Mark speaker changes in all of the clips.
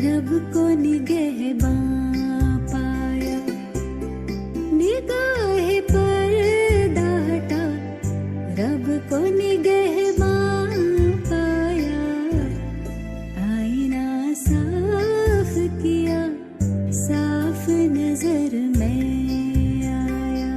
Speaker 1: रब को निगहबां पाया, निगाह पर्दा हटा, रब को निगहबां पाया, आईना साफ किया, साफ नजर में आया।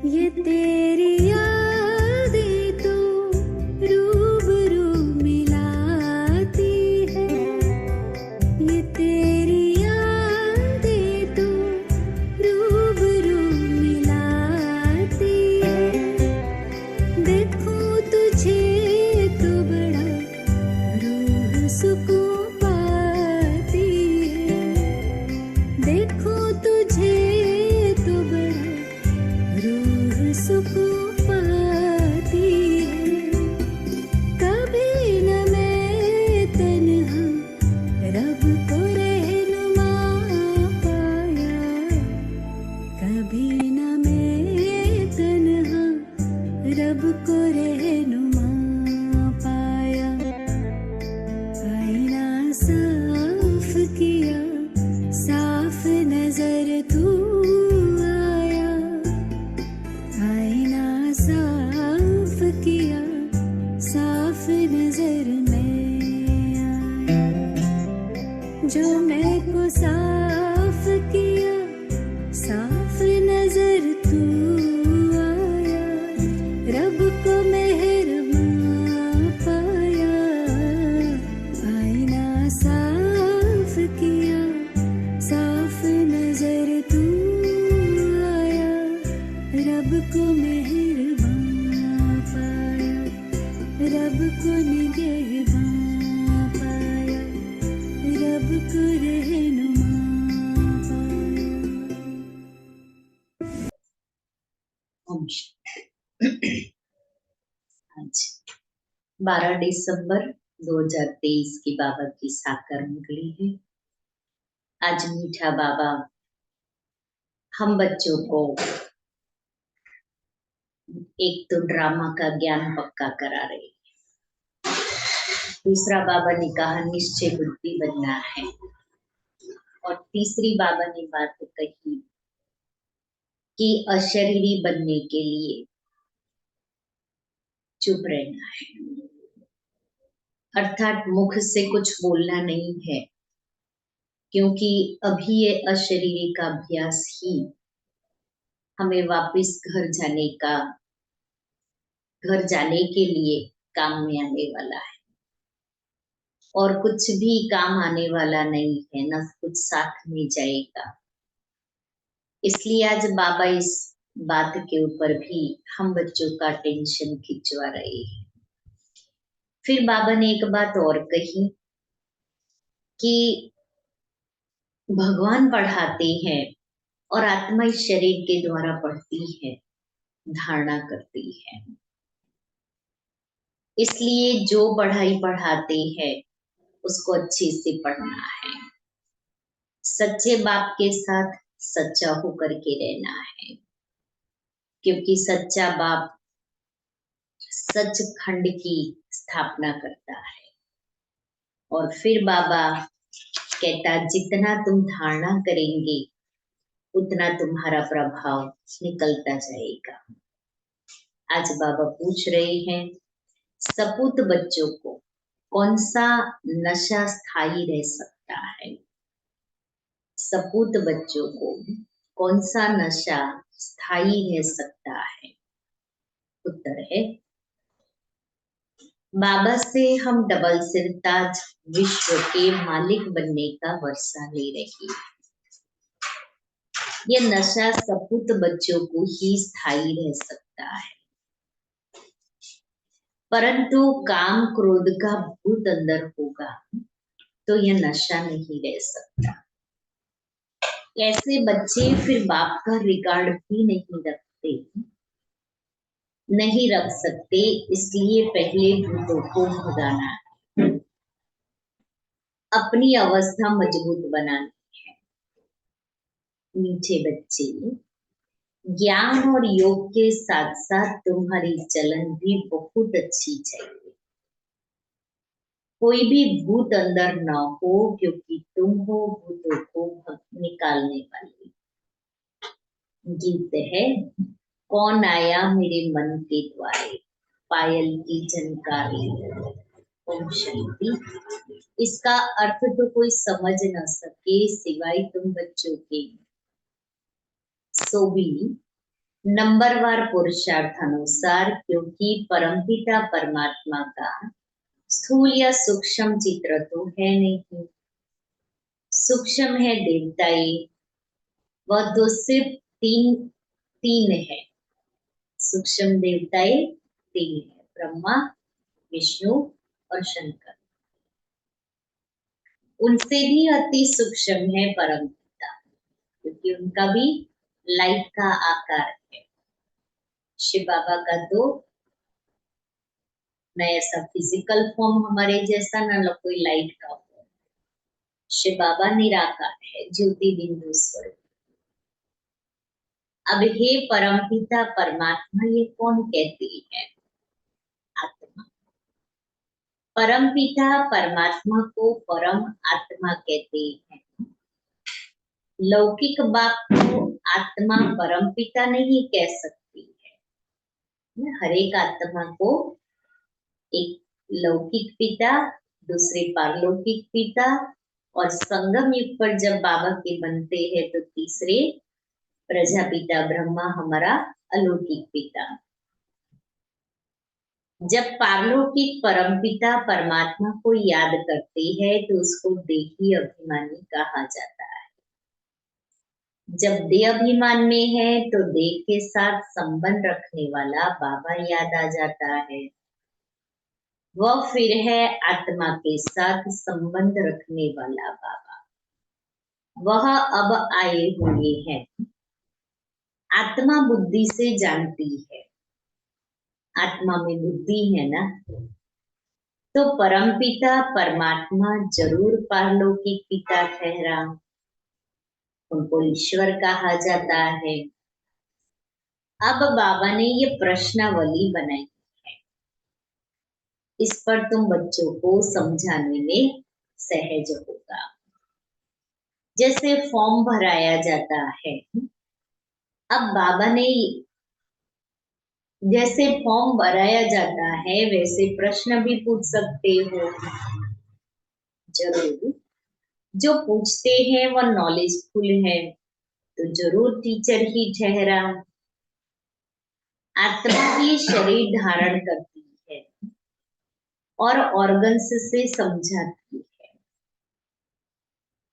Speaker 1: ये तेरी यादें तो रूबरू मिलाती है, ये तेरी यादें तो रूबरू मिलाती है। देखूं तुझे तो बड़ा रूह सुकून पाती है, देखूं तुझे तो बड़ा रूह सुकून पाती है। कभी न मैं तन्हा रब को रहनुमा पाया, कभी न मैं तन्हा रब को रहनुमा पाया, आईना साफ किया, साफ नजर तू आया, आईना साफ किया, साफ नजर में आया। जो मैं को साफ किया, साफ नजर तू आया, रब को मेहरबां पाया, आईना साफ किया, साफ नजर तू आया, रब को मेहरबां पाया, रब को निगहबां पाया, रब को रहनुमा पाया।
Speaker 2: आज 12 दिसंबर 2023 की बाबा की साकार मुरली है। आज मीठा बाबा हम बच्चों को एक तो ड्रामा का ज्ञान पक्का करा रहे हैं, दूसरा बाबा ने कहा निश्चय बुद्धि बनना है, और तीसरी बाबा ने बात कही कि अशरीरी बनने के लिए चुप रहना है, अर्थात मुख से कुछ बोलना नहीं है, क्योंकि अभी ये अशरीरी का अभ्यास ही हमें वापस घर जाने के लिए काम में आने वाला है, और कुछ भी काम आने वाला नहीं है, न कुछ साथ में जाएगा। इसलिए आज बाबा इस बात के ऊपर भी हम बच्चों का टेंशन खिंचवा रहे हैं। फिर बाबा ने एक बात और कही कि भगवान पढ़ाते हैं और आत्मा इस शरीर के द्वारा पढ़ती है, धारणा करती है। इसलिए जो पढ़ाई पढ़ाते हैं उसको अच्छे से पढ़ना है, सच्चे बाप के साथ सच्चा होकर के रहना है, क्योंकि सच्चा बाप सचखंड की स्थापना करता है। और फिर बाबा कहता जितना तुम धारणा करेंगे उतना तुम्हारा प्रभाव निकलता जाएगा। आज बाबा पूछ रहे हैं सपूत बच्चों को कौन सा नशा स्थायी रह सकता है, सपूत बच्चों को कौन सा नशा स्थायी रह सकता है। उत्तर है बाबा से हम डबल सिरताज विश्व के मालिक बनने का वर्षा ले रही है। यह नशा सपूत बच्चों को ही स्थायी रह सकता है, परंतु काम क्रोध का भूत अंदर होगा तो यह नशा नहीं रह सकता। ऐसे बच्चे फिर बाप का रिकॉर्ड भी नहीं रखते, नहीं रख सकते। इसलिए पहले भूतों को भगाना है, अपनी अवस्था मजबूत बनानी है। मीठे बच्चे, ज्ञान और योग के साथ साथ तुम्हारी चलन भी बहुत अच्छी चाहिए। कोई भी भूत अंदर ना हो, क्योंकि तुम हो भूतों को निकालने वाली। गीत है, कौन आया मेरे मन के द्वारे, पायल की झनकारी। ओम शांति। इसका अर्थ तो कोई समझ न सके सिवाय तुम बच्चों के। सो भी नंबरवार पुरुषार्थानुसार, क्योंकि परमपिता परमात्मा का स्थूल या सूक्ष्म चित्र तो है नहीं। सूक्ष्म है देवताई, वह दो सिर्फ तीन तीन है। सूक्ष्म देवताएं तीन है, ब्रह्मा, विष्णु और शंकर। उनसे भी अति सूक्ष्म है परम पिता, क्योंकि उनका भी लाइट का आकार है। शिव बाबा का तो न ऐसा फिजिकल फॉर्म हमारे जैसा, न कोई लाइट का फॉर्म। शिव बाबा निराकार है, ज्योति बिंदु स्वरूप। अब हे परमपिता परमात्मा, ये कौन कहती है? आत्मा। परमपिता परमात्मा को परम आत्मा कहते हैं। लौकिक बाप को आत्मा परमपिता नहीं कह सकती है। हर एक आत्मा को एक लौकिक पिता, दूसरे पारलौकिक पिता, और संगम युग पर जब बाबा के बनते हैं तो तीसरे प्रजापिता ब्रह्मा, हमारा अलौकिक पिता। जब पारलौकिक परमपिता परमात्मा को याद करते हैं तो उसको देही अभिमानी कहा जाता है। जब देह अभिमान में है तो देह के साथ संबंध रखने वाला बाबा याद आ जाता है। वह फिर है आत्मा के साथ संबंध रखने वाला बाबा। वह अब आए हुए हैं। आत्मा बुद्धि से जानती है, आत्मा में बुद्धि है ना, तो परमपिता परमात्मा जरूर पारलौकिक पिता ठहरा। उनको ईश्वर कहा जाता है। अब बाबा ने ये प्रश्नावली बनाई है, इस पर तुम बच्चों को समझाने में सहज होगा। जैसे फॉर्म भराया जाता है, अब बाबा ने जैसे फॉर्म भराया जाता है वैसे प्रश्न भी पूछ सकते हो। जरूर जो पूछते हैं वह नॉलेजफुल है, तो जरूर टीचर ही ठहरा। आत्मा ही शरीर धारण करती है और ऑर्गन्स से समझाती है,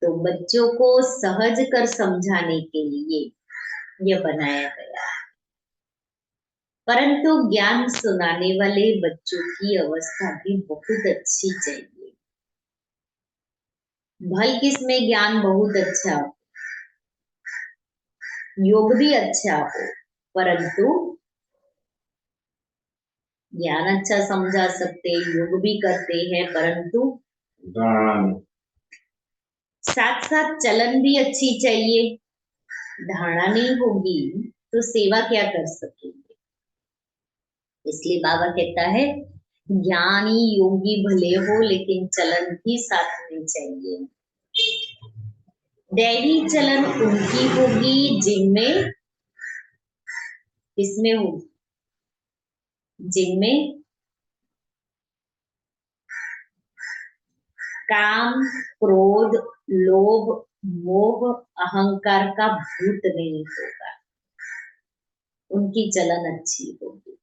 Speaker 2: तो बच्चों को सहज कर समझाने के लिए यह बनाया गया है। परंतु ज्ञान सुनाने वाले बच्चों की अवस्था भी बहुत अच्छी चाहिए। भल किसमें ज्ञान बहुत अच्छा हो, योग भी अच्छा हो, परंतु ज्ञान अच्छा समझा सकते, योग भी करते हैं, परंतु साथ साथ चलन भी अच्छी चाहिए। धारणा नहीं होगी तो सेवा क्या कर सकेंगे। इसलिए बाबा कहता है, ज्ञानी योगी भले हो लेकिन चलन भी साथ में चाहिए। दैवी चलन उनकी होगी जिनमें, किसमें होगी? जिनमें काम, क्रोध, लोभ, मोह, अहंकार का भूत नहीं होगा, उनकी चलन अच्छी होगी।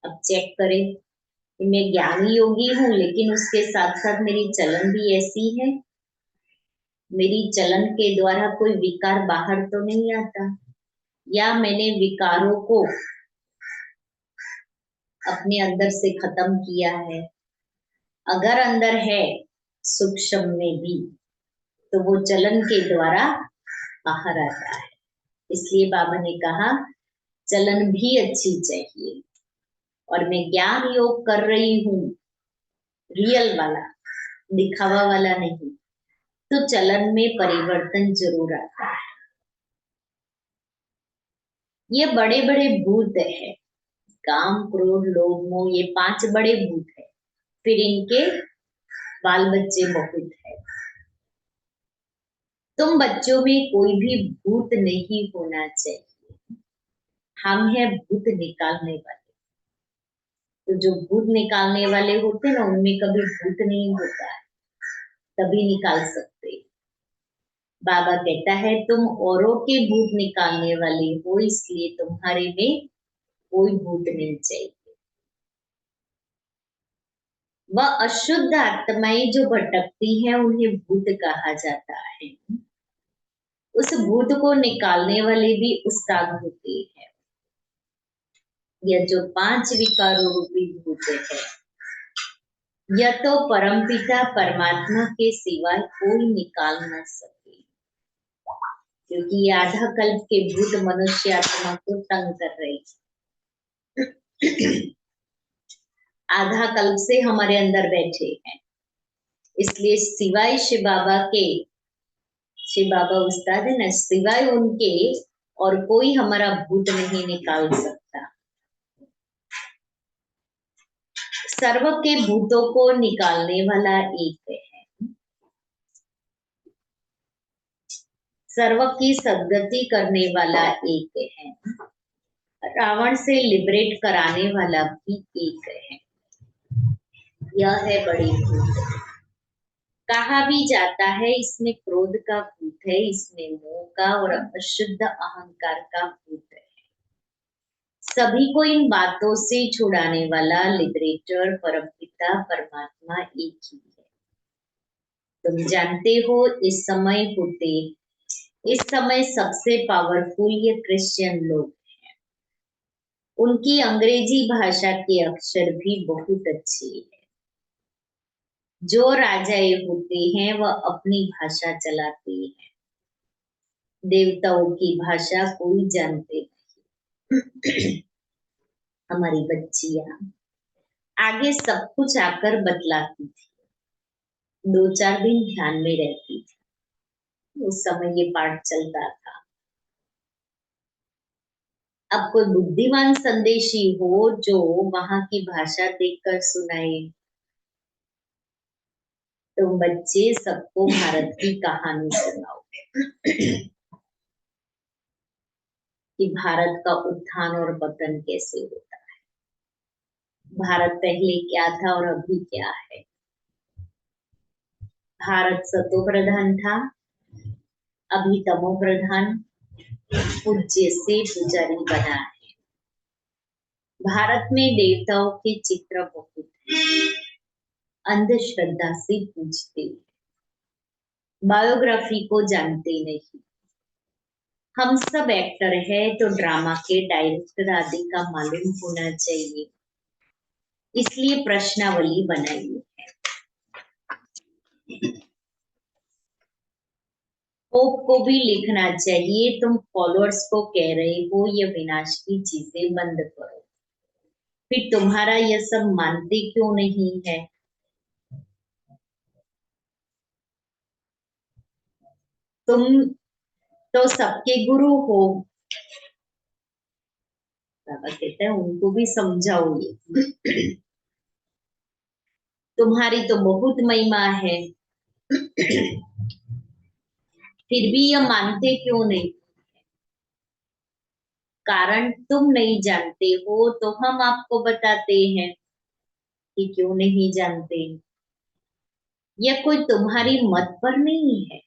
Speaker 2: अब चेक करें कि मैं ज्ञानी योगी हूं लेकिन उसके साथ साथ मेरी चलन भी ऐसी है। मेरी चलन के द्वारा कोई विकार बाहर तो नहीं आता, या मैंने विकारों को अपने अंदर से खत्म किया है। अगर अंदर है सूक्ष्म में भी, तो वो चलन के द्वारा बाहर आता है। इसलिए बाबा ने कहा चलन भी अच्छी चाहिए, और मैं ज्ञान योग कर रही हूँ, रियल वाला, दिखावा वाला नहीं, तो चलन में परिवर्तन जरूर आता है। ये बड़े बड़े भूत है, काम क्रोध लोभ मोह, ये 5 बड़े भूत है, फिर इनके बाल बच्चे बहुत है। तुम बच्चों में कोई भी भूत नहीं होना चाहिए, हम हैं भूत निकालने वाले। तो जो भूत निकालने वाले होते हैं ना, उनमें कभी भूत नहीं होता है, तभी निकाल सकते। बाबा कहता है तुम औरों के भूत निकालने वाले हो, इसलिए तुम्हारे में कोई भूत नहीं चाहिए। वह अशुद्ध आत्माएं जो भटकती हैं, उन्हें भूत कहा जाता है। उस भूत को निकालने वाले भी उस्ताद होते हैं। यह जो 5 विकारों रूपी भूत है, यह तो परमपिता परमात्मा के सिवाय कोई निकाल न सके, क्योंकि ये आधा कल्प के भूत मनुष्य आत्मा को तंग कर रही है। आधा कल्प से हमारे अंदर बैठे हैं, इसलिए सिवाय शिव बाबा के, शिव बाबा उस्ताद है ना, सिवाय उनके और कोई हमारा भूत नहीं निकाल सकता। सर्व के भूतों को निकालने वाला एक है, सर्व की सद्गति करने वाला एक है, रावण से लिबरेट कराने वाला भी एक है। यह है बड़ी भूत। कहा भी जाता है इसमें क्रोध का भूत है, इसमें मोह का और अशुद्ध अहंकार का भूत है। सभी को इन बातों से छुड़ाने वाला लिबरेटर परमपिता परमात्मा एक ही है। तुम जानते हो इस समय सबसे पावरफुल ये क्रिश्चियन लोग हैं। उनकी अंग्रेजी भाषा के अक्षर भी बहुत अच्छे हैं। जो राजाए होते हैं वह अपनी भाषा चलाते हैं, देवताओं की भाषा कोई जानते नहीं। हमारी बच्चियां आगे सब कुछ आकर बतलाती थी, 2-4 दिन ध्यान में रहती थी, उस समय ये पाठ चलता था। अब कोई बुद्धिमान संदेशी हो जो वहां की भाषा देखकर सुनाए, तुम बच्चे सबको भारत की कहानी सुनाओ कि भारत का उत्थान और पतन कैसे होता है, भारत पहले क्या था और अभी क्या है। भारत सतो प्रधान था, अभी तमो प्रधान, पूज्य से पुजारी बना है। भारत में देवताओं के चित्र बहुत हैं, अंधश्रद्धा से पूजते, बायोग्राफी को जानते नहीं। हम सब एक्टर है तो ड्रामा के डायरेक्टर आदि का मालूम होना चाहिए, इसलिए प्रश्नावली बनाई है। पोप को भी लिखना चाहिए, तुम फॉलोअर्स को कह रहे हो ये विनाश की चीजें बंद करो, फिर तुम्हारा यह सब मानते क्यों नहीं है। तुम तो सबके गुरु हो। बाबा कहते हैं उनको भी समझाओ ये। तुम्हारी तो बहुत महिमा है, फिर भी यह मानते क्यों नहीं। कारण तुम नहीं जानते हो तो हम आपको बताते हैं कि क्यों नहीं जानते। यह कोई तुम्हारी मत पर नहीं है,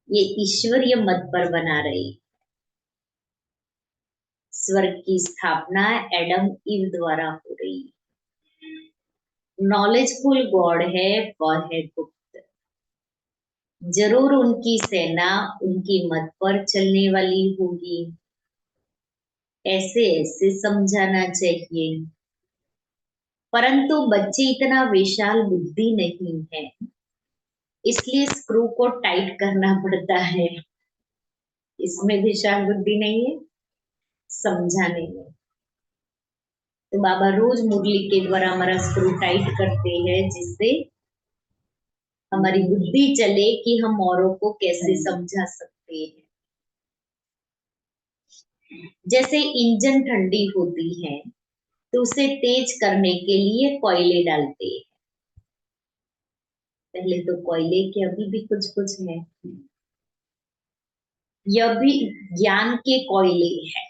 Speaker 2: ये ईश्वरीय मत पर बना रही। स्वर्ग की स्थापना एडम ईव द्वारा हो रही। नॉलेजफुल गॉड है, वह है गुप्त। जरूर उनकी सेना उनकी मत पर चलने वाली होगी, ऐसे ऐसे समझाना चाहिए। परंतु बच्चे इतना विशाल बुद्धि नहीं है, इसलिए स्क्रू को टाइट करना पड़ता है। इसमें भी शार्प बुद्धि नहीं है समझाने में। तो बाबा रोज मुरली के द्वारा हमारा स्क्रू टाइट करते हैं, जिससे हमारी बुद्धि चले कि हम औरों को कैसे समझा सकते हैं। जैसे इंजन ठंडी होती है तो उसे तेज करने के लिए कोयले डालते हैं। पहले तो कोयले के अभी भी कुछ कुछ है, यह भी ज्ञान के कोयले हैं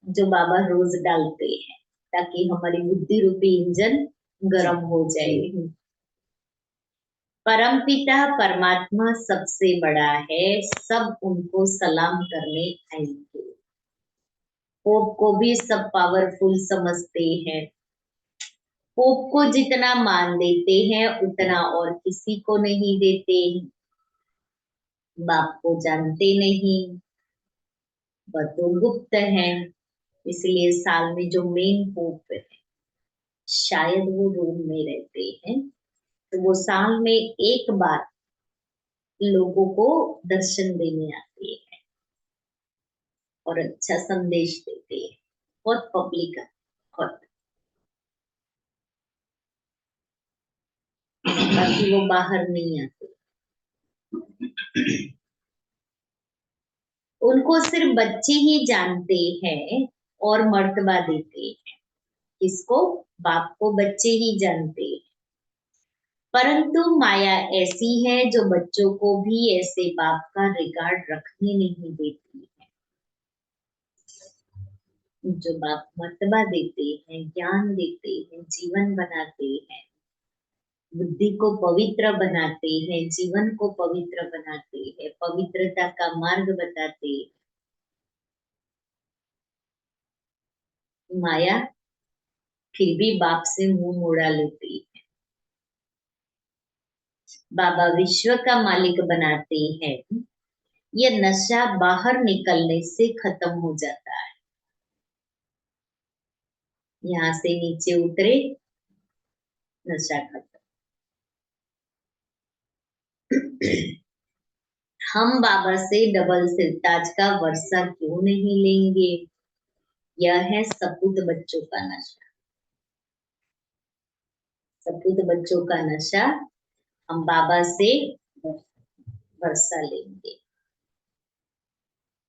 Speaker 2: जो बाबा रोज डालते हैं, ताकि हमारी बुद्धि रूपी इंजन गर्म हो जाए। परमपिता परमात्मा सबसे बड़ा है, सब उनको सलाम करने आएंगे। पोप को भी सब पावरफुल समझते हैं। पोप को जितना मान देते हैं उतना और किसी को नहीं देते। बाप को जानते नहीं, वह तो गुप्त है। इसलिए साल में जो मेन पोप है, शायद वो रोम में रहते हैं, तो वो साल में एक बार लोगों को दर्शन देने आते हैं और अच्छा संदेश देते हैं। बहुत पब्लिक है, बहुत। बाकी वो बाहर नहीं आते। उनको सिर्फ बच्चे ही जानते हैं और मर्तबा देते हैं। किसको? बाप को बच्चे ही जानते हैं। परंतु माया ऐसी है जो बच्चों को भी ऐसे बाप का रिकॉर्ड रखने नहीं देती है। जो बाप मर्तबा देते हैं, ज्ञान देते हैं, जीवन बनाते हैं, बुद्धि को पवित्र बनाते हैं, जीवन को पवित्र बनाते हैं, पवित्रता का मार्ग बताते हैं, माया फिर भी बाप से मुंह मोड़ा लेती है। बाबा विश्व का मालिक बनाते हैं, यह नशा बाहर निकलने से खत्म हो जाता है। यहाँ से नीचे उतरे, नशा खत्म। हम बाबा से डबल सिरताज का वर्षा क्यों नहीं लेंगे? यह है सपूत बच्चों का नशा। सपूत बच्चों का नशा हम बाबा से वर्षा लेंगे।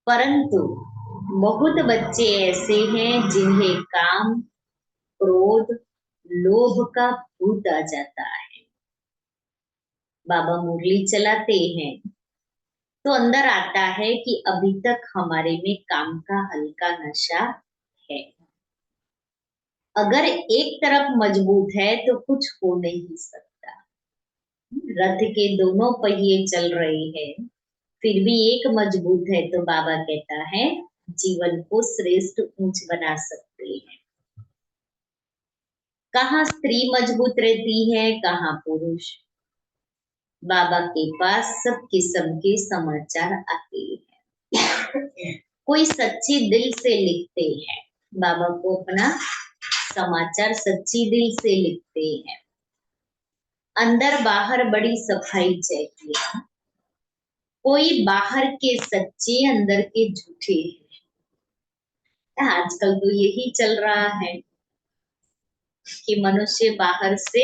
Speaker 2: परंतु बहुत बच्चे ऐसे हैं जिन्हें काम, क्रोध, लोभ का भूत आ जाता है। बाबा मुरली चलाते हैं तो अंदर आता है कि अभी तक हमारे में काम का हल्का नशा है। अगर एक तरफ मजबूत है तो कुछ हो नहीं सकता। रथ के दोनों पहिए चल रहे हैं, फिर भी एक मजबूत है तो बाबा कहता है जीवन को श्रेष्ठ ऊंच बना सकते हैं। कहाँ स्त्री मजबूत रहती है, कहाँ पुरुष। बाबा के पास सब किस्म के समाचार आते हैं। कोई सच्ची दिल से लिखते हैं, बाबा को अपना समाचार सच्ची दिल से लिखते हैं। अंदर बाहर बड़ी सफाई चाहिए। कोई बाहर के सच्चे, अंदर के झूठे हैं। आजकल तो यही चल रहा है कि मनुष्य बाहर से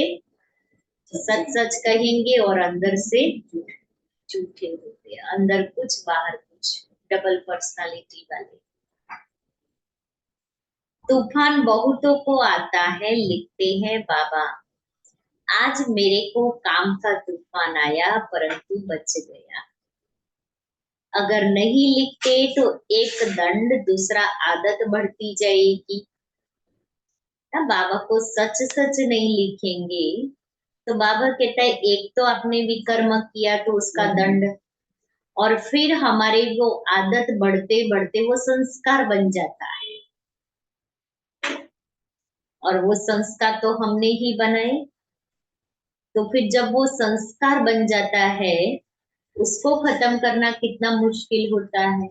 Speaker 2: सच सच कहेंगे और अंदर से झूठे होते हैं। अंदर कुछ बाहर कुछ, डबल पर्सनालिटी वाले। तूफान बहुतों को आता है, लिखते हैं बाबा आज मेरे को काम का तूफान आया परंतु बच गया। अगर नहीं लिखते तो एक दंड, दूसरा आदत बढ़ती जाएगी। ना बाबा को सच सच नहीं लिखेंगे तो बाबा कहता है एक तो आपने विकर्म किया तो उसका दंड, और फिर हमारे वो आदत बढ़ते बढ़ते वो संस्कार बन जाता है, और वो संस्कार तो हमने ही बनाए। तो फिर जब वो संस्कार बन जाता है उसको खत्म करना कितना मुश्किल होता है।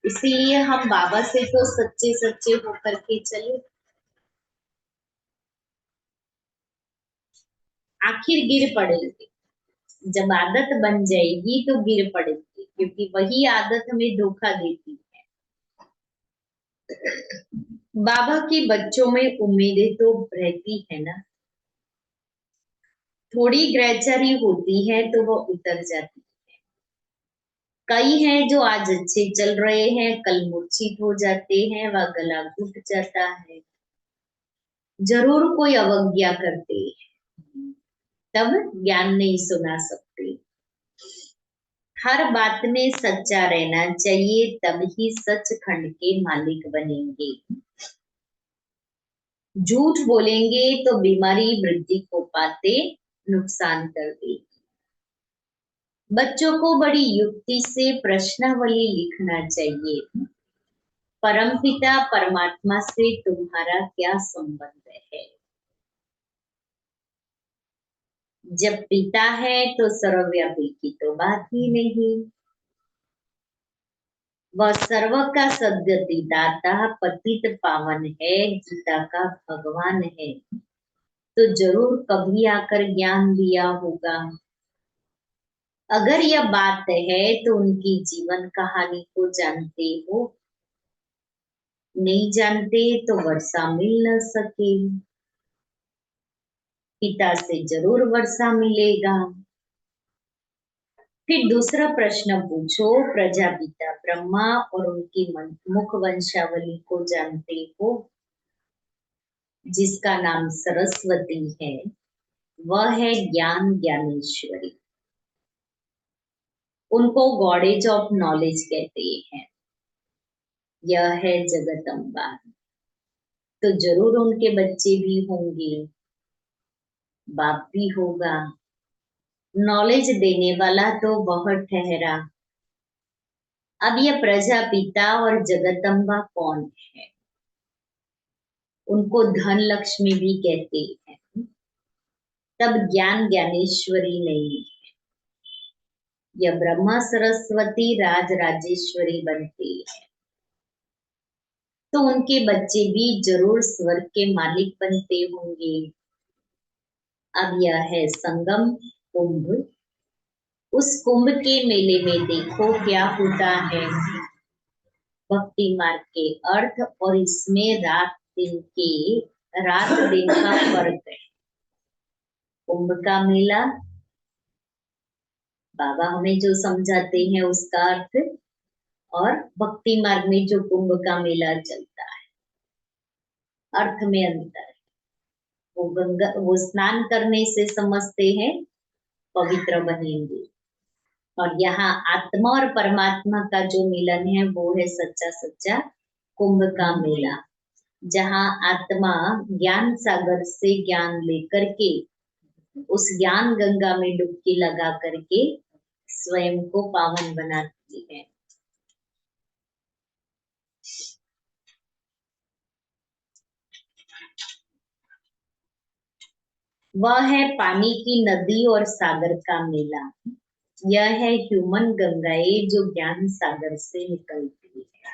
Speaker 2: इसीलिए हम बाबा से तो सच्चे सच्चे होकर के चले। आखिर गिर पड़ेंगे, जब आदत बन जाएगी तो गिर पड़ेगी। क्योंकि वही आदत हमें धोखा देती है। बाबा की बच्चों में उम्मीदें तो रहती है ना, थोड़ी ग्रहचारी होती है तो वो उतर जाती है। कई हैं जो आज अच्छे चल रहे हैं, कल मूर्छित हो जाते हैं, वह गला घुट जाता है। जरूर कोई अवज्ञा करते हैं, तब ज्ञान नहीं सुना सकते। हर बात में सच्चा रहना चाहिए, तभी सचखंड के मालिक बनेंगे। झूठ बोलेंगे तो बीमारी वृद्धि को पाते नुकसान कर देगी। बच्चों को बड़ी युक्ति से प्रश्नावली लिखना चाहिए। परमपिता परमात्मा से तुम्हारा क्या संबंध है? जब पिता है तो सर्वव्यापी की तो बात ही नहीं। वह सर्व का सद्गति दाता पतित पावन है, गीता का भगवान है, तो जरूर कभी आकर ज्ञान दिया होगा। अगर यह बात है तो उनकी जीवन कहानी को जानते हो? नहीं जानते तो वर्षा मिल न सके। पिता से जरूर वर्षा मिलेगा। फिर दूसरा प्रश्न पूछो, प्रजापिता ब्रह्मा और उनकी मुख वंशावली को जानते हो? जिसका नाम सरस्वती है, वह है ज्ञान ज्ञानेश्वरी। उनको गॉडेज ऑफ नॉलेज कहते हैं। यह है जगदम्बा। तो जरूर उनके बच्चे भी होंगे, बाप भी होगा। नॉलेज देने वाला तो वह ठहरा। अब यह प्रजापिता और जगदम्बा कौन है? उनको धन लक्ष्मी भी कहते हैं। तब ज्ञान ज्ञानेश्वरी नहीं है। यह ब्रह्मा सरस्वती राज राजेश्वरी बनती है। तो उनके बच्चे भी जरूर स्वर्ग के मालिक बनते होंगे। अब यह है संगम कुंभ। उस कुंभ के मेले में देखो क्या होता है। भक्ति मार्ग के अर्थ और इसमें रात दिन का फर्क है। कुंभ का मेला बाबा हमें जो समझाते हैं उसका अर्थ, और भक्ति मार्ग में जो कुंभ का मेला चलता है, अर्थ में अंतर है। वो स्नान करने से समझते हैं पवित्र बनेंगे, और यहाँ आत्मा और परमात्मा का जो मिलन है वो है सच्चा सच्चा कुंभ का मेला, जहाँ आत्मा ज्ञान सागर से ज्ञान लेकर के उस ज्ञान गंगा में डुबकी लगा करके स्वयं को पावन बनाती है। वह है पानी की नदी और सागर का मेला। यह है ह्यूमन गंगाएं जो ज्ञान सागर से निकलती है,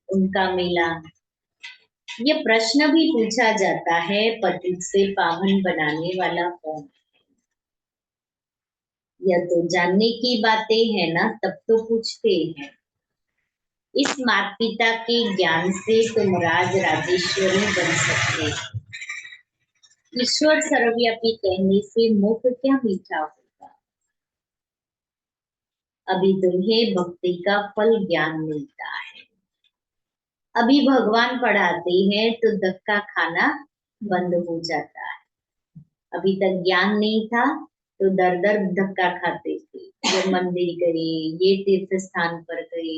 Speaker 2: उनका मेला। यह प्रश्न भी पूछा जाता है, पतित से पावन बनाने वाला कौन है? यह तो जानने की बातें है ना, तब तो पूछते हैं। इस माता पिता के ज्ञान से तुम राज राजेश्वरी बन सकते। ईश्वर सर्वव्यापी कहने से मुख क्या मीठा होगा। अभी तुम्हें भक्ति का फल ज्ञान मिलता है। अभी भगवान पढ़ाते हैं तो धक्का खाना बंद हो जाता है। अभी तक ज्ञान नहीं था तो दर दर धक्का खाते थे। ये मंदिर गए, ये तीर्थ स्थान पर गए,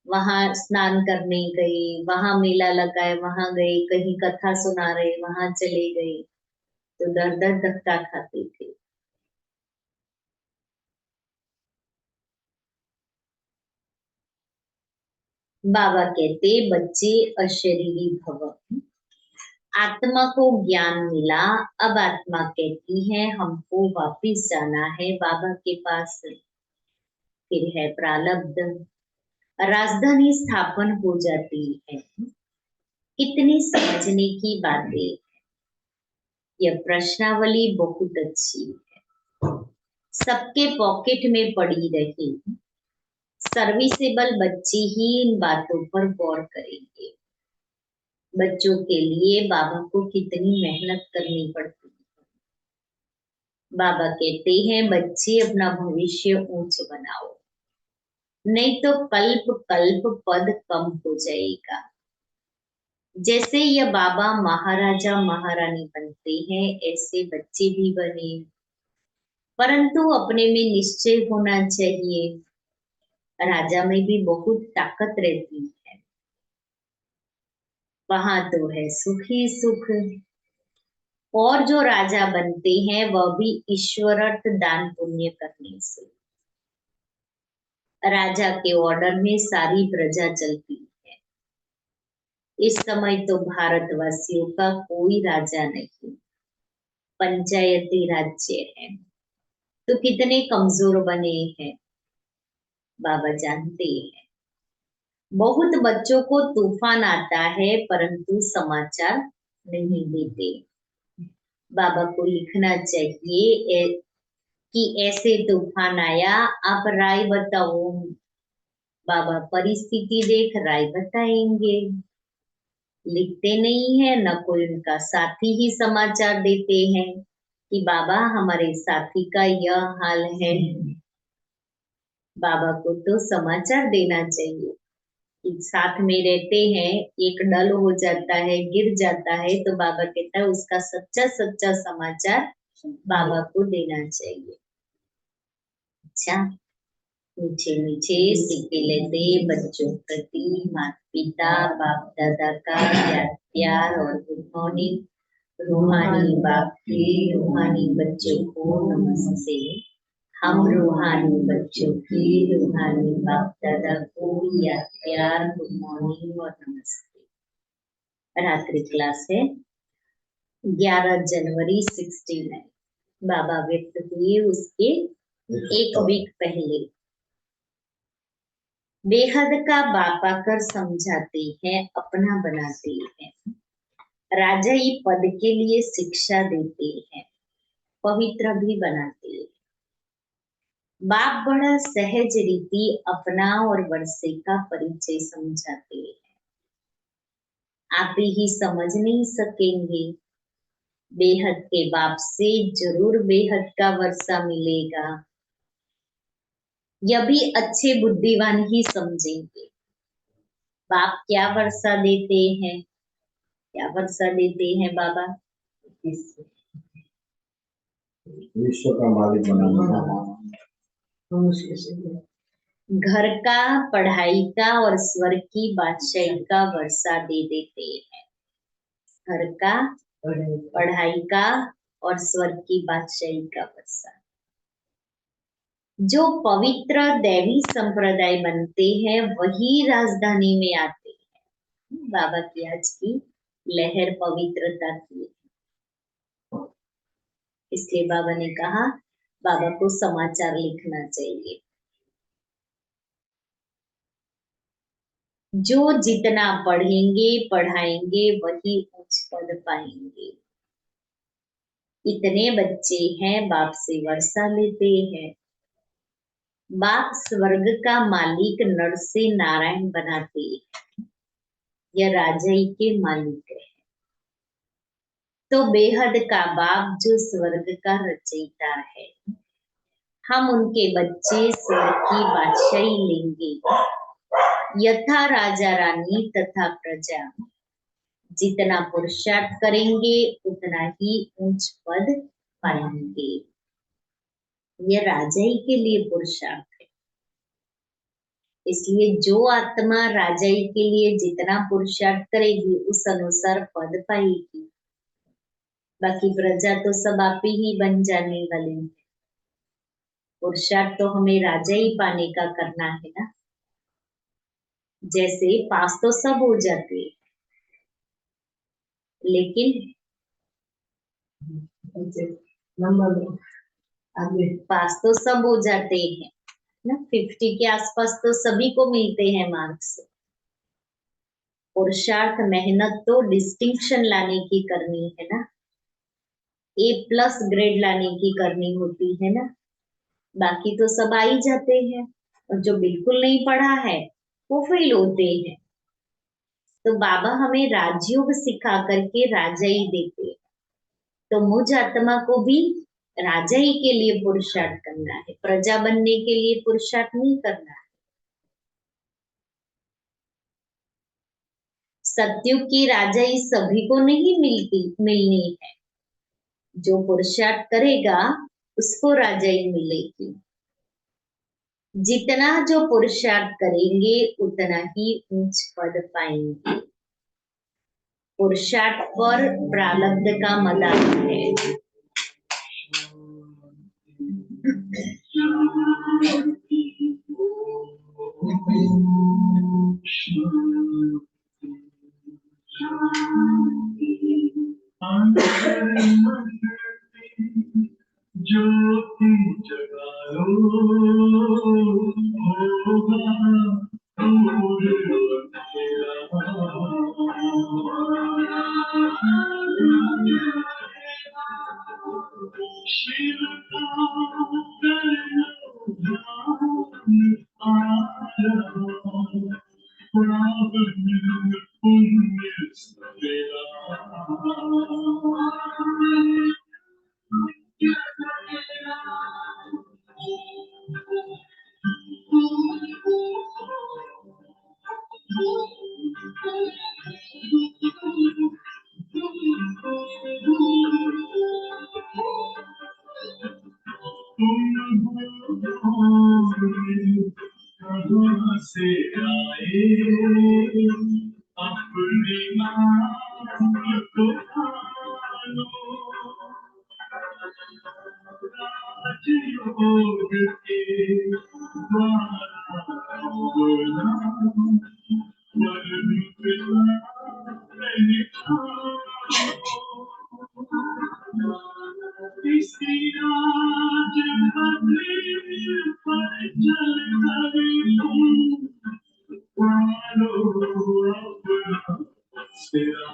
Speaker 2: वहां स्नान करने गए, वहां मेला लगा है वहां गए, कहीं कथा सुना रहे वहां चले गए, तो दर दर धक्का खाते थे। बाबा कहते बच्चे अशरीरी भव। आत्मा को ज्ञान मिला, अब आत्मा कहती है हमको वापिस जाना है बाबा के पास। फिर है प्रारब्ध, राजधानी स्थापन हो जाती है। कितनी समझने की बातें। यह प्रश्नावली बहुत अच्छी है, सबके पॉकेट में पड़ी रही। सर्विसेबल बच्चे ही इन बातों पर गौर करेंगे। बच्चों के लिए बाबा को कितनी मेहनत करनी पड़ती है। बाबा कहते हैं बच्चे अपना भविष्य ऊंच बनाओ, नहीं तो कल्प कल्प पद कम हो जाएगा। जैसे यह बाबा महाराजा महारानी बनते हैं, ऐसे बच्चे भी बने, परंतु अपने में निश्चय होना चाहिए। राजा में भी बहुत ताकत रहती है, वहां तो है सुख ही सुख। और जो राजा बनते हैं वह भी ईश्वरर्थ दान पुण्य करने से। राजा के ऑर्डर में सारी प्रजा चलती है। इस समय तो भारतवासियों का कोई राजा नहीं, पंचायती राज्य है। तो कितने कमजोर बने हैं बाबा जानते हैं। बहुत बच्चों को तूफान आता है परंतु समाचार नहीं देते। बाबा को लिखना चाहिए कि ऐसे तूफान आया, आप राय बताओ। बाबा परिस्थिति देख राय बताएंगे। लिखते नहीं है, न कोई उनका साथी ही समाचार देते हैं कि बाबा हमारे साथी का यह हाल है। बाबा को तो समाचार देना चाहिए कि साथ में रहते हैं, एक डल हो जाता है, गिर जाता है, तो बाबा कहता है उसका सच्चा सच्चा समाचार बाबा को देना चाहिए। अच्छा, मीठे मीठे सिक्के लेते बच्चों प्रति माता पिता बाप दादा का प्यार और गुड मॉर्निंग। रूहानी बाप के रूहानी बच्चों को नमस्ते। हम रूहानी बच्चों के रूहानी बाप दादा को प्यार गुड मॉर्निंग और नमस्ते। रात्रि क्लास है 11 जनवरी 69। बाबा व्यक्त हुए उसके एक वीक पहले। बेहद का बाप आकर समझाते हैं, अपना बनाते हैं, राजाई पद के लिए शिक्षा देते हैं, पवित्र भी बनाते हैं। बाप बड़ा सहज रीति अपना और वर्षे का परिचय समझाते हैं। आप ही समझ नहीं सकेंगे, बेहद के बाप से जरूर बेहद का वर्षा मिलेगा। यह भी अच्छे बुद्धिमान ही समझेंगे। बाप क्या वर्षा देते हैं, क्या वर्षा देते हैं बाबा?
Speaker 3: विश्व का मालिक बनाना,
Speaker 2: घर का, पढ़ाई का और स्वर्ग की बादशाही का वर्षा दे देते हैं। घर का, पढ़ाई का और स्वर्ग की बादशाही का वर्षा। जो पवित्र दैवी संप्रदाय बनते हैं वही राजधानी में आते हैं। बाबा की आज की लहर पवित्रता की है, इसलिए बाबा ने कहा बाबा को समाचार लिखना चाहिए। जो जितना पढ़ेंगे पढ़ाएंगे वही उच्च पद पाएंगे। इतने बच्चे हैं बाप से वर्षा लेते हैं। बाप स्वर्ग का मालिक नर से नारायण बनाते हैं। यह राजाई के मालिक है। तो बेहद का बाप जो स्वर्ग का रचयिता है, हम उनके बच्चे स्वर्ग की बादशाही लेंगे। यथा राजा रानी तथा प्रजा, जितना पुरुषार्थ करेंगे उतना ही ऊंच पद पाएंगे। यह राजाई के लिए पुरुषार्थ है। इसलिए जो आत्मा राजाई के लिए जितना पुरुषार्थ करेगी उस अनुसार पद पाएगी। बाकी प्रजा तो सब आप ही बन जाने वाले हैं। पुरुषार्थ तो हमें राजाई पाने का करना है ना। जैसे पास तो सब हो जाते हैं, लेकिन पास तो सब हो जाते हैं ना, 50 के आसपास तो सभी को मिलते हैं मार्क्स। पुरुषार्थ मेहनत तो डिस्टिंक्शन लाने की करनी है ना, A+ ग्रेड लाने की करनी होती है ना। बाकी तो सब आ ही जाते हैं। और जो बिल्कुल नहीं पढ़ा है वो फेल होते हैं। तो बाबा हमें राजयोग सिखा करके राजाई देते हैं। तो मुझ आत्मा को भी राजाई के लिए पुरुषार्थ करना है, प्रजा बनने के लिए पुरुषार्थ नहीं करना है। सत्युग की राजाई सभी को नहीं मिलनी है। जो पुरुषार्थ करेगा उसको राजाई मिलेगी। जितना जो पुरुषार्थ करेंगे उतना ही ऊंच पद पाएंगे। पुरुषार्थ पर प्रारब्ध का मदार है।
Speaker 1: ज्योति जगाओ होगा दूर शिव का पुण्य सवेरा कहाँ से आए अपनी नाम को जानो राजयोग के द्वारा बोला वर्ण पिता नहीं इसी राज पर चल मानो अपना सिरा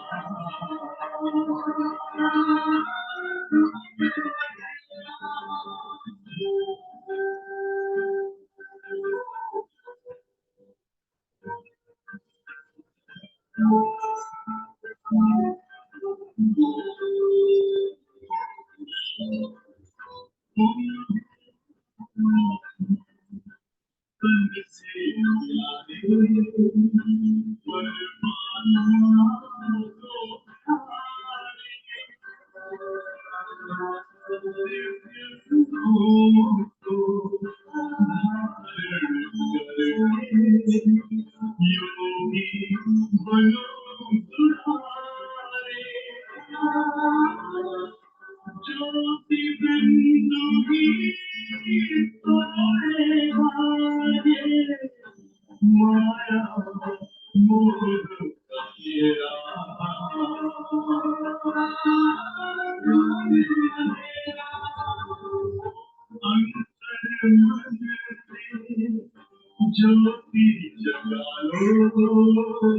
Speaker 1: ज्योति जगालो होगा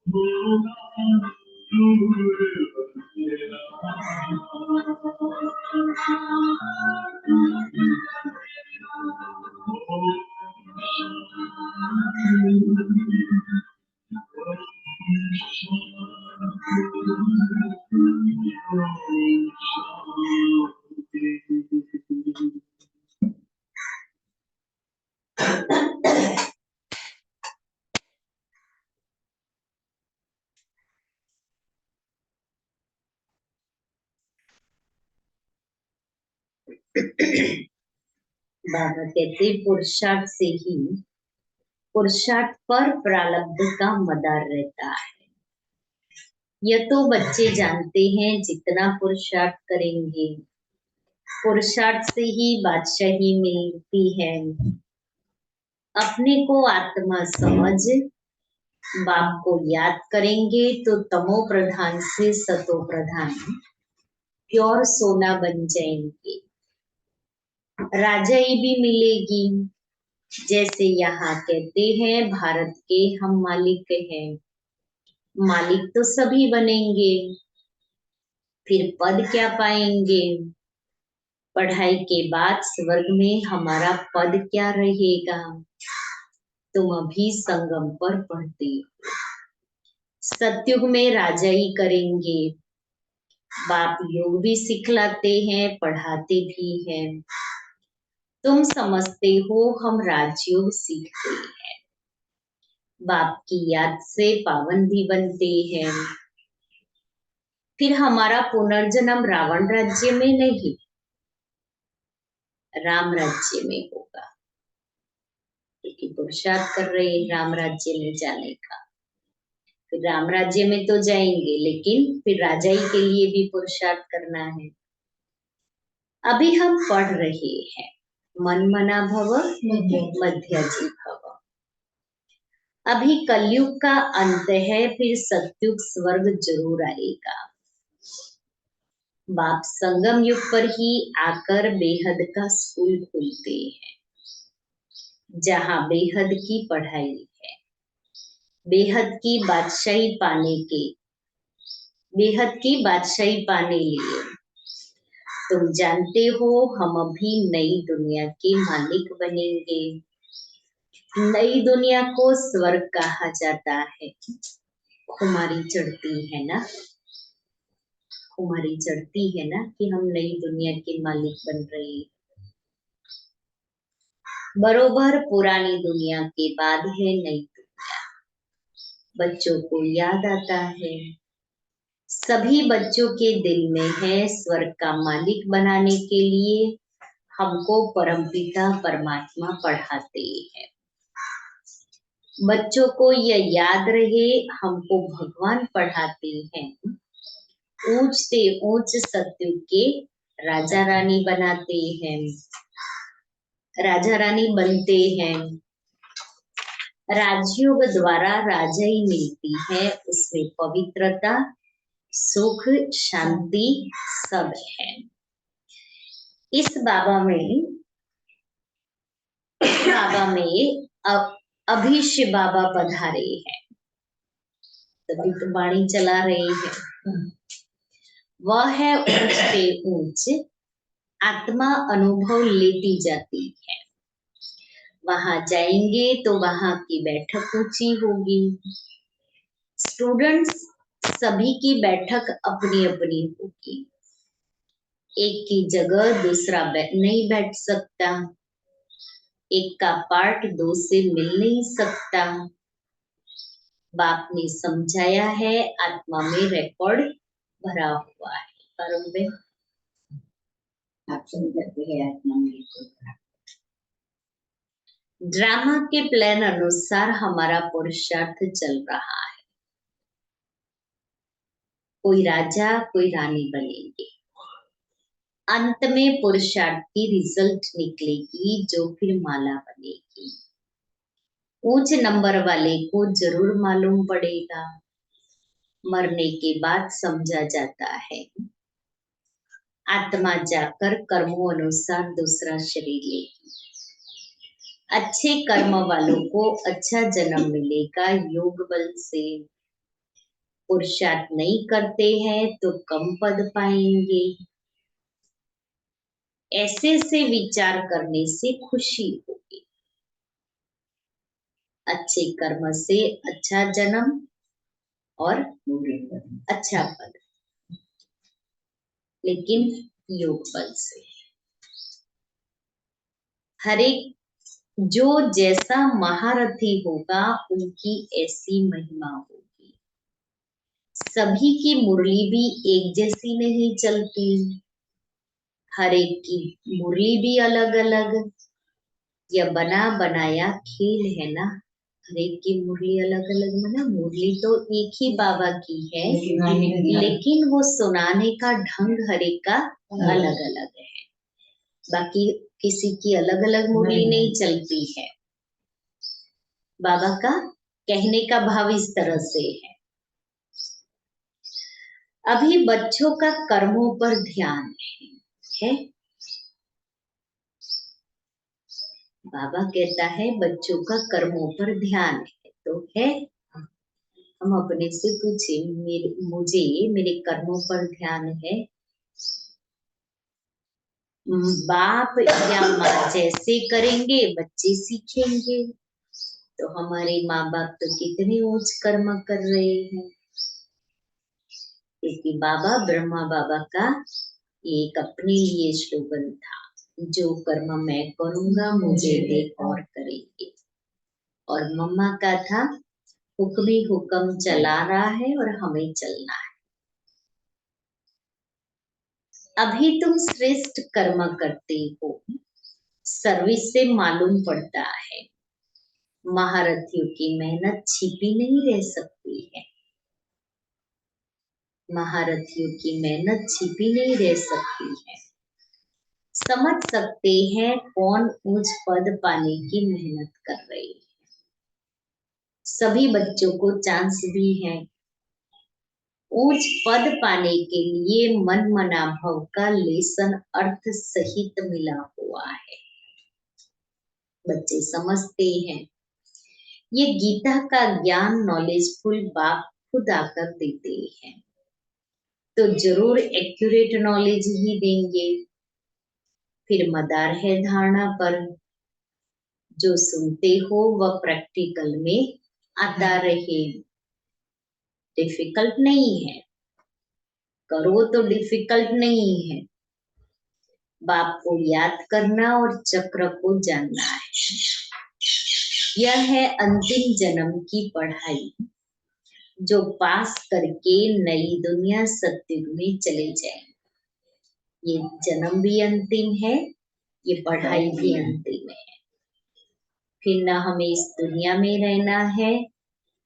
Speaker 1: दूर अंधेरा ओम शांति।
Speaker 2: बाबा कहते पुरुषार्थ से ही, पुरुषार्थ पर प्रारब्ध का मदार रहता है। यह तो बच्चे जानते हैं, जितना पुरुषार्थ करेंगे पुरुषार्थ से ही बादशाही मिलती है। अपने को आत्मा समझ बाप को याद करेंगे तो तमो प्रधान से सतो प्रधान प्योर सोना बन जाएंगे। राजाई भी मिलेगी। जैसे यहाँ कहते हैं भारत के हम मालिक हैं, मालिक तो सभी बनेंगे, फिर पद क्या पाएंगे? पढ़ाई के बाद स्वर्ग में हमारा पद क्या रहेगा? तुम अभी संगम पर पढ़ते हो। सतयुग में राजाई करेंगे। बाप योग भी सिखलाते हैं, पढ़ाते भी हैं। तुम समझते हो हम राजयोग सीखते हैं। बाप की याद से पावन भी बनते हैं। फिर हमारा पुनर्जन्म रावण राज्य में नहीं, राम राज्य में होगा, क्योंकि पुरुषार्थ कर रहे हैं राम राज्य में जाने का। फिर राम राज्य में तो जाएंगे, लेकिन फिर राजाई के लिए भी पुरुषार्थ करना है। अभी हम पढ़ रहे हैं मन मना भव मध्याजी भव। अभी कलयुग का अंत है, फिर सतयुग स्वर्ग जरूर आएगा। बाप संगम युग पर ही आकर बेहद का स्कूल खोलते हैं, जहाँ बेहद की पढ़ाई है। बेहद की बादशाही पाने लिए तुम जानते हो हम अभी नई दुनिया के मालिक बनेंगे। नई दुनिया को स्वर्ग कहा जाता है। खुमारी चढ़ती है ना, खुमारी चढ़ती है ना कि हम नई दुनिया के मालिक बन रहे हैं। बरोबर पुरानी दुनिया के बाद है नई दुनिया। बच्चों को याद आता है, सभी बच्चों के दिल में है स्वर्ग का मालिक बनाने के लिए हमको परमपिता परमात्मा पढ़ाते हैं। बच्चों को यह याद रहे हमको भगवान पढ़ाते हैं। ऊंच से ऊंच सतयुग के राजा रानी बनाते हैं, राजा रानी बनते हैं। राजयोग द्वारा राजाई मिलती है, उसमें पवित्रता, सुख, शांति सब है। इस बाबा में अभिष्य बाबा पधारे हैं, तभी तो वाणी चला रहे हैं। वह है ऊंच से ऊंच आत्मा अनुभव लेती जाती है। वहां जाएंगे तो वहां की बैठक ऊंची होगी। स्टूडेंट्स सभी की बैठक अपनी अपनी होगी। एक की जगह दूसरा नहीं बैठ सकता, एक का पार्ट दो से मिल नहीं सकता। बाप ने समझाया है, आत्मा में रिकॉर्ड भरा हुआ है। पारुल में आप समझते हैं आत्मा में रिकॉर्ड भरा। ड्रामा के प्लान अनुसार हमारा पुरुषार्थ चल रहा है। कोई राजा कोई रानी बनेंगे। अंत में पुरुषार्थ की रिजल्ट निकलेगी, जो फिर माला बनेगी। ऊंच नंबर वाले को जरूर मालूम पड़ेगा, मरने के बाद समझा जाता है। आत्मा जाकर कर्मों अनुसार दूसरा शरीर लेगी। अच्छे कर्म वालों को अच्छा जन्म मिलेगा योग बल से। पुरुषार्थ नहीं करते हैं तो कम पद पाएंगे। ऐसे से विचार करने से खुशी होगी। अच्छे कर्म से अच्छा जन्म और अच्छा पद, लेकिन योग बल से। हर एक जो जैसा महारथी होगा उनकी ऐसी महिमा होगी। सभी की मुरली भी एक जैसी नहीं चलती, हर एक की मुरली भी अलग अलग। यह बना बनाया खेल है ना, हर एक की मुरली अलग अलग। ना मुरली तो एक ही बाबा की है, लेकिन वो सुनाने का ढंग हर एक का अलग अलग है। बाकी किसी की अलग अलग मुरली नहीं चलती है। बाबा का कहने का भाव इस तरह से है। अभी बच्चों का कर्मों पर ध्यान है। बाबा कहता है बच्चों का कर्मों पर ध्यान है, तो है। हम अपने से पूछे, मुझे मेरे कर्मों पर ध्यान है। बाप या माँ जैसे करेंगे बच्चे सीखेंगे। तो हमारे माँ बाप तो कितने ऊंच कर्म कर रहे हैं, क्योंकि बाबा ब्रह्मा बाबा का एक अपने लिए स्लोगन था, जो कर्म मैं करूंगा मुझे देख और करेंगे। और मम्मा का था, हुक्म ही हुक्म चला रहा है और हमें चलना है। अभी तुम श्रेष्ठ कर्म करते हो, सर्विस से मालूम पड़ता है महारथियों की मेहनत छिपी नहीं रह सकती है। महारथियों की मेहनत छिपी नहीं रह सकती है। समझ सकते हैं कौन उच्च पद पाने की मेहनत कर रहे हैं। सभी बच्चों को चांस भी है। उच्च पद पाने के लिए मन मना भव का लेसन अर्थ सहित मिला हुआ है। बच्चे समझते हैं। ये गीता का ज्ञान नॉलेजफुल बाप खुद आकर देते हैं, तो जरूर एक्यूरेट नॉलेज ही देंगे। फिर मदार है धारणा पर, जो सुनते हो वह प्रैक्टिकल में आता रहे। डिफिकल्ट नहीं है, करो तो डिफिकल्ट नहीं है। बाप को याद करना और चक्र को जानना है। यह है अंतिम जन्म की पढ़ाई, जो पास करके नई दुनिया सत्युग में चले जाए। ये जन्म भी अंतिम है, ये पढ़ाई भी अंतिम है। फिर न हमें इस दुनिया में रहना है,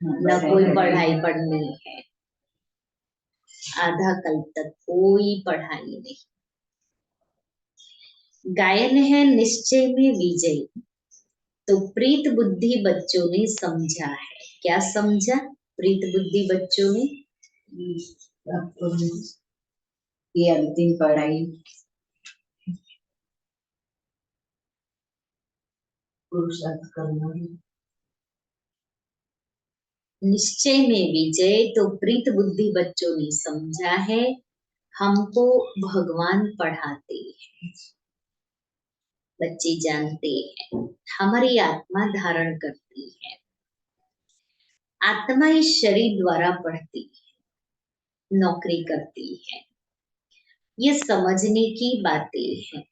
Speaker 2: न कोई पढ़ाई पढ़नी है। आधा कल तक कोई पढ़ाई नहीं। गायन है निश्चय में विजय, तो प्रीत बुद्धि बच्चों ने समझा है। क्या समझा प्रीत बुद्धि बच्चों ने?
Speaker 4: ये अंतिम पढ़ाई पुरुषार्थ करना है।
Speaker 2: निश्चय में विजय, तो प्रीत बुद्धि बच्चों ने समझा है। हमको भगवान पढ़ाते हैं। बच्चे जानते हैं हमारी आत्मा धारण करती है। आत्मा इस शरीर द्वारा पढ़ती है, नौकरी करती है। ये समझने की बातें हैं।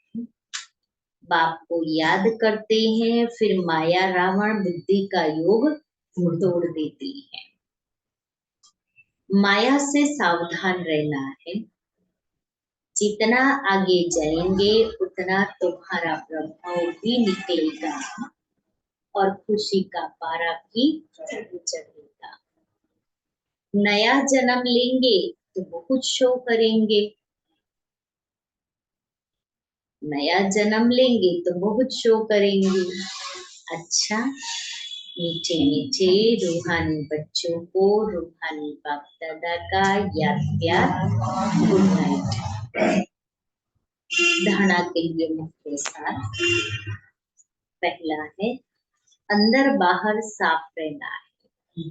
Speaker 2: बाप को याद करते हैं, फिर माया रावण बुद्धि का योग तोड़ देती है। माया से सावधान रहना है। जितना आगे जाएंगे उतना तुम्हारा प्रभाव भी निकलेगा और खुशी का पारा भी चढ़ेगा। नया जन्म लेंगे तो बहुत शो करेंगे। नया जन्म लेंगे तो बहुत शो करेंगे। अच्छा, मीठे मीठे रूहानी बच्चों को रूहानी बाप दादा का याद प्यार, गुड नाइट। धारणा के लिए मुख्य सार पहला है, अंदर बाहर साफ रहना है।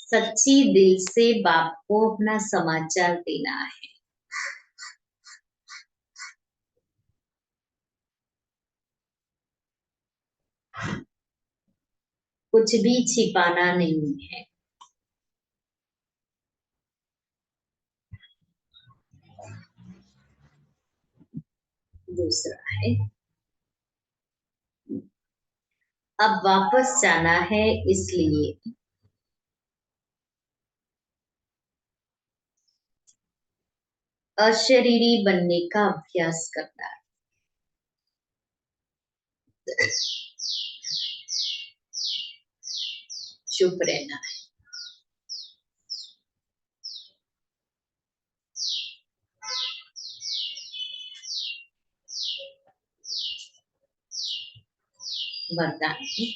Speaker 2: सच्ची दिल से बाप को अपना समाचार देना है। कुछ भी छिपाना नहीं है। दूसरा है, अब वापस जाना है, इसलिए अशरीरी बनने का अभ्यास करना है। चुप रहना है। वरदान है,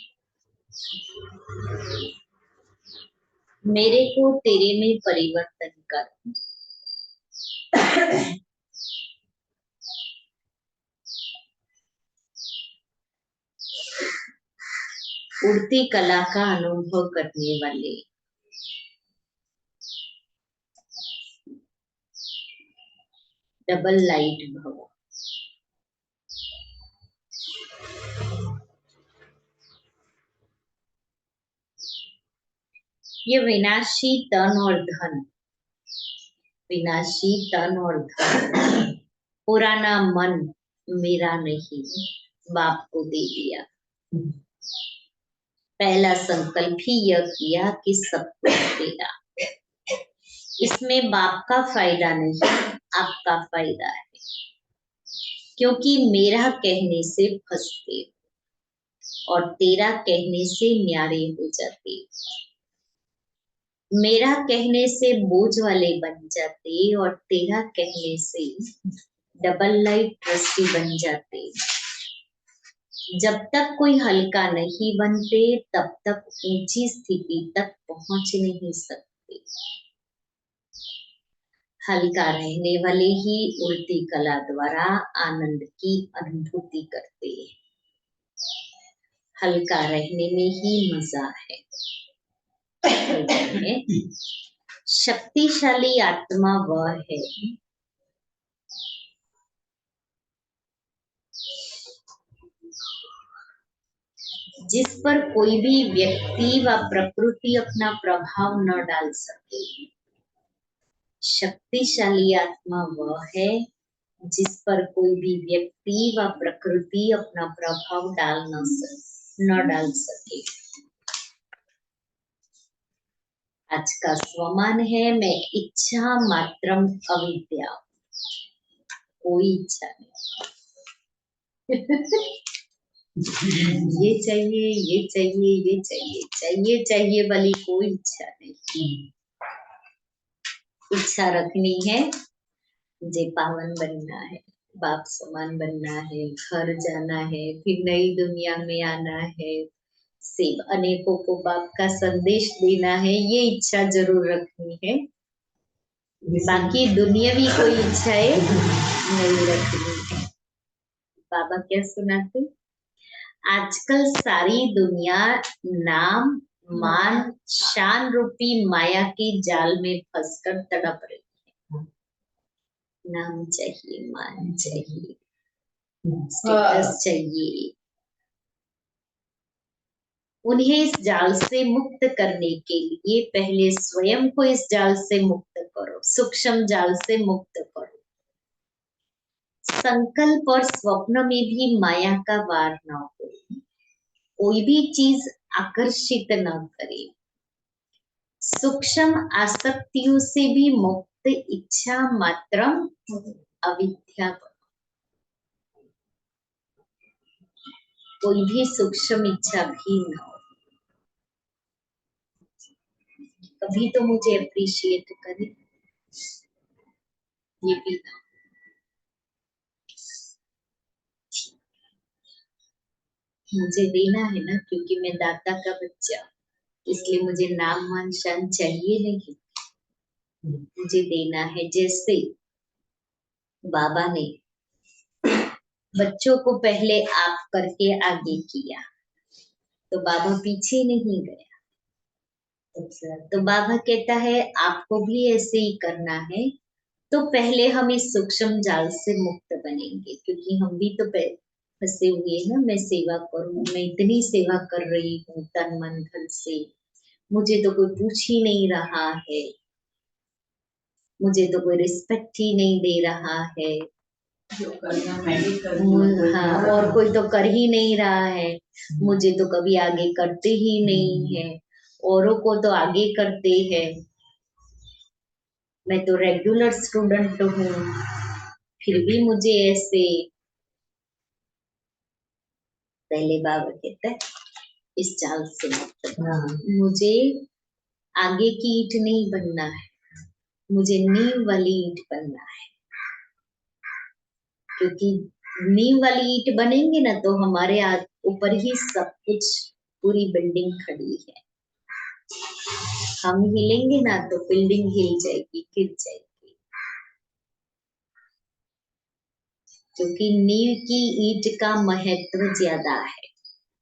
Speaker 2: मेरे को तेरे में परिवर्तन कर। उड़ती कला का अनुभव करने वाले डबल लाइट भव। ये विनाशी तन और धन, विनाशी तन और धन, पुराना मन मेरा नहीं, बाप को दे दिया। पहला संकल्प ही यह किया कि सब कुछ तेरा। इसमें बाप का फायदा नहीं, आपका फायदा है, क्योंकि मेरा कहने से फंसते और तेरा कहने से न्यारे हो जाते। मेरा कहने से बोझ वाले बन जाते और तेरा कहने से डबल लाइट ट्रस्टी बन जाते। जब तक कोई हल्का नहीं बनते तब तक ऊंची स्थिति तक पहुंच नहीं सकते। हल्का रहने वाले ही उल्टी कला द्वारा आनंद की अनुभूति करते हैं। हल्का रहने में ही मजा है। शक्तिशाली आत्मा वह है जिस पर कोई भी व्यक्ति व प्रकृति अपना प्रभाव न डाल सके। शक्तिशाली आत्मा वह है जिस पर कोई भी व्यक्ति व प्रकृति अपना प्रभाव न डाल सके। आज का स्वमान है, मैं इच्छा मात्रम अविद्या, कोई इच्छा नहीं। ये चाहिए, ये चाहिए, ये चाहिए, चाहिए चाहिए वाली कोई इच्छा नहीं। इच्छा रखनी है, मुझे पावन बनना है, बाप समान बनना है, घर जाना है, फिर नई दुनिया में आना है, सिर्फ अनेकों को बाप का संदेश देना है, ये इच्छा जरूर रखनी है। बाकी दुनियावी कोई इच्छाएं नहीं रखनी है। बाबा क्या सुनाते? आजकल सारी दुनिया नाम मान शान रूपी माया की जाल में फंसकर तड़प रही है। नाम चाहिए, मान चाहिए, स्टेटस चाहिए। उन्हें इस जाल से मुक्त करने के लिए पहले स्वयं को इस जाल से मुक्त करो, सूक्ष्म जाल से मुक्त करो। संकल्प और स्वप्न में भी माया का वार न हो, कोई भी चीज आकर्षित न करे। सूक्ष्म आसक्तियों से भी मुक्त इच्छा मात्र अविद्या। कोई भी सूक्ष्म इच्छा भी न हो। कभी तो मुझे अप्रिशिएट करे, ये भी ना। मुझे देना है ना, क्योंकि मैं दाता का बच्चा, इसलिए मुझे नाम मान शान चाहिए नहीं, मुझे देना है। जैसे बाबा ने बच्चों को पहले आप करके आगे किया, तो बाबा पीछे नहीं गया। तो बाबा कहता है आपको भी ऐसे ही करना है, तो पहले हम इस सूक्ष्म जाल से मुक्त बनेंगे, क्योंकि हम भी तो फंसे हुए हैं ना। मैं सेवा करूं, मैं इतनी सेवा कर रही हूँ तन मन धन से, मुझे तो कोई पूछ ही नहीं रहा है, मुझे तो कोई रिस्पेक्ट ही नहीं दे रहा है।
Speaker 4: जो करना मैं भी कर रही हूँ,
Speaker 2: हाँ, और कोई तो कर ही नहीं रहा है, मुझे तो कभी आगे करते ही नहीं है, औरों को तो आगे करते हैं, मैं तो रेगुलर स्टूडेंट हूँ, फिर भी मुझे ऐसे। पहले बाबा कहता है इस चाल से मुक्त। मुझे आगे की ईंट नहीं बनना है, मुझे नींव वाली ईंट बनना है, क्योंकि नींव वाली ईंट बनेंगे ना तो हमारे ऊपर ही सब कुछ, पूरी बिल्डिंग खड़ी है। हम हिलेंगे ना तो बिल्डिंग हिल जाएगी, गिर जाएगी, क्योंकि नींव की ईंट का महत्व ज्यादा है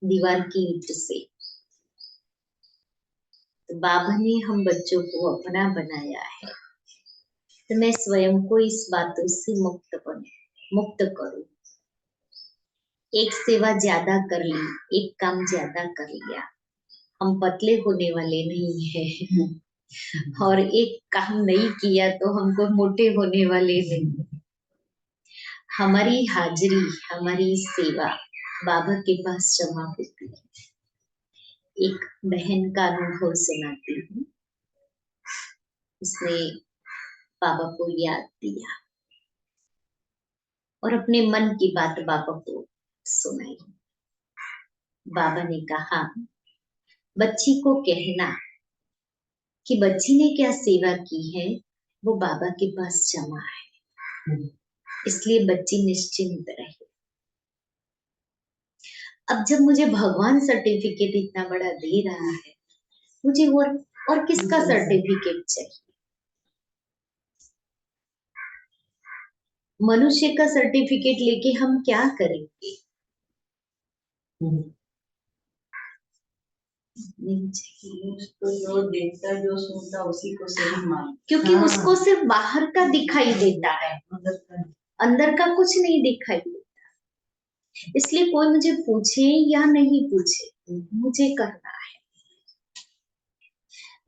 Speaker 2: दीवार की ईंट से। तो बाबा ने हम बच्चों को अपना बनाया है, तो मैं स्वयं को इस बातों से मुक्त करूं। एक सेवा ज्यादा कर ली, एक काम ज्यादा कर लिया, हम पतले होने वाले नहीं है। और एक काम नहीं किया तो हमको मोटे होने वाले नहीं। हमारी हाजिरी, हमारी सेवा बाबा के पास जमा होती है। एक बहन का अनुभव सुनाती हूँ। उसने बाबा को याद दिया और अपने मन की बात बाबा को सुनाई। बाबा ने कहा, बच्ची को कहना कि बच्ची ने क्या सेवा की है वो बाबा के पास जमा है, इसलिए बच्ची निश्चिंत रहे। अब जब मुझे भगवान सर्टिफिकेट इतना बड़ा दे रहा है, मुझे और किसका सर्टिफिकेट चाहिए? मनुष्य का सर्टिफिकेट लेके हम क्या करेंगे? नहीं चाहिए।
Speaker 4: तो जो देखता जो सुनता उसी को सही मान,
Speaker 2: क्योंकि उसको सिर्फ बाहर का दिखाई देता है, अंदर का कुछ नहीं दिखाई देता। इसलिए कोई मुझे पूछे या नहीं पूछे, मुझे करना है।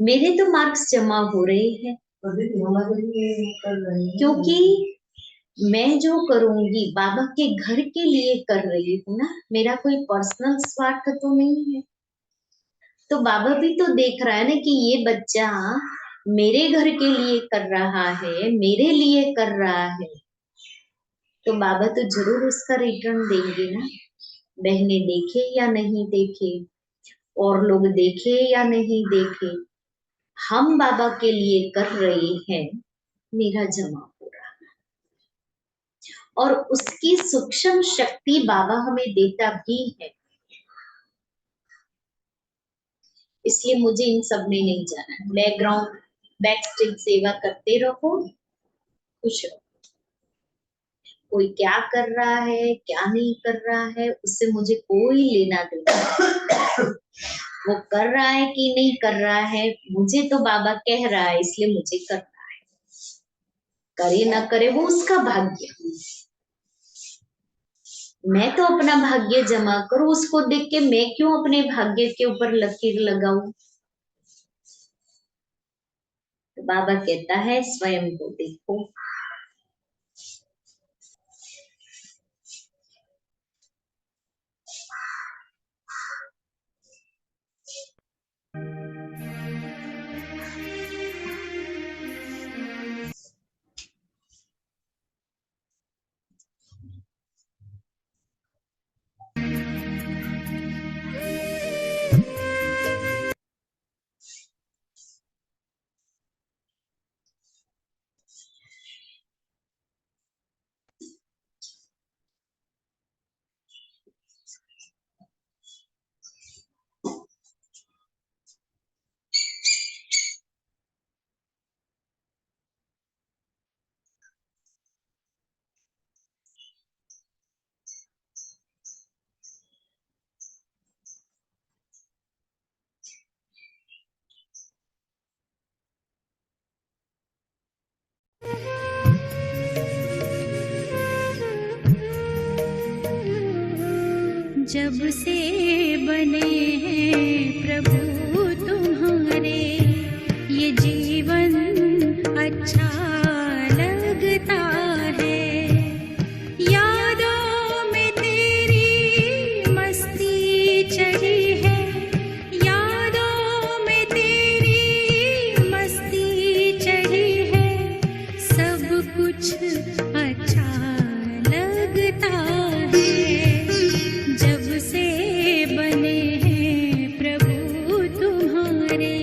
Speaker 2: मेरे तो मार्क्स जमा हो रहे हैं, क्योंकि मैं जो करूंगी बाबा के घर के लिए कर रही हूँ ना, मेरा कोई पर्सनल स्वार्थ तो नहीं है। तो बाबा भी तो देख रहा है ना कि ये बच्चा मेरे घर के लिए कर रहा है, मेरे लिए कर रहा है, तो बाबा तो जरूर उसका रिटर्न देंगे ना। बहनें देखे या नहीं देखे, और लोग देखे या नहीं देखे, हम बाबा के लिए कर रहे हैं, मेरा जमा हो रहा है। और उसकी सूक्ष्म शक्ति बाबा हमें देता भी है। इसलिए मुझे इन सब में नहीं जाना है। बैकग्राउंड बैक स्टेज सेवा करते रहो, खुश रहो। कोई क्या कर रहा है क्या नहीं कर रहा है उससे मुझे कोई लेना देना नहीं। वो कर रहा है कि नहीं कर रहा है, मुझे तो बाबा कह रहा है इसलिए मुझे करना है। करे ना करे वो उसका भाग्य। मैं तो अपना भाग्य जमा करूं, उसको देख के मैं क्यों अपने भाग्य के ऊपर लकीर लगाऊं? तो बाबा कहता है स्वयं को देखो।
Speaker 5: जब से बने हैं प्रभु तुम्हारे, ये जीवन अच्छा लगता है। यादों में तेरी मस्ती चढ़ी है, यादों में तेरी मस्ती चढ़ी है। सब कुछ अच्छा लगता है। जब से बने हैं प्रभु तुम्हारे,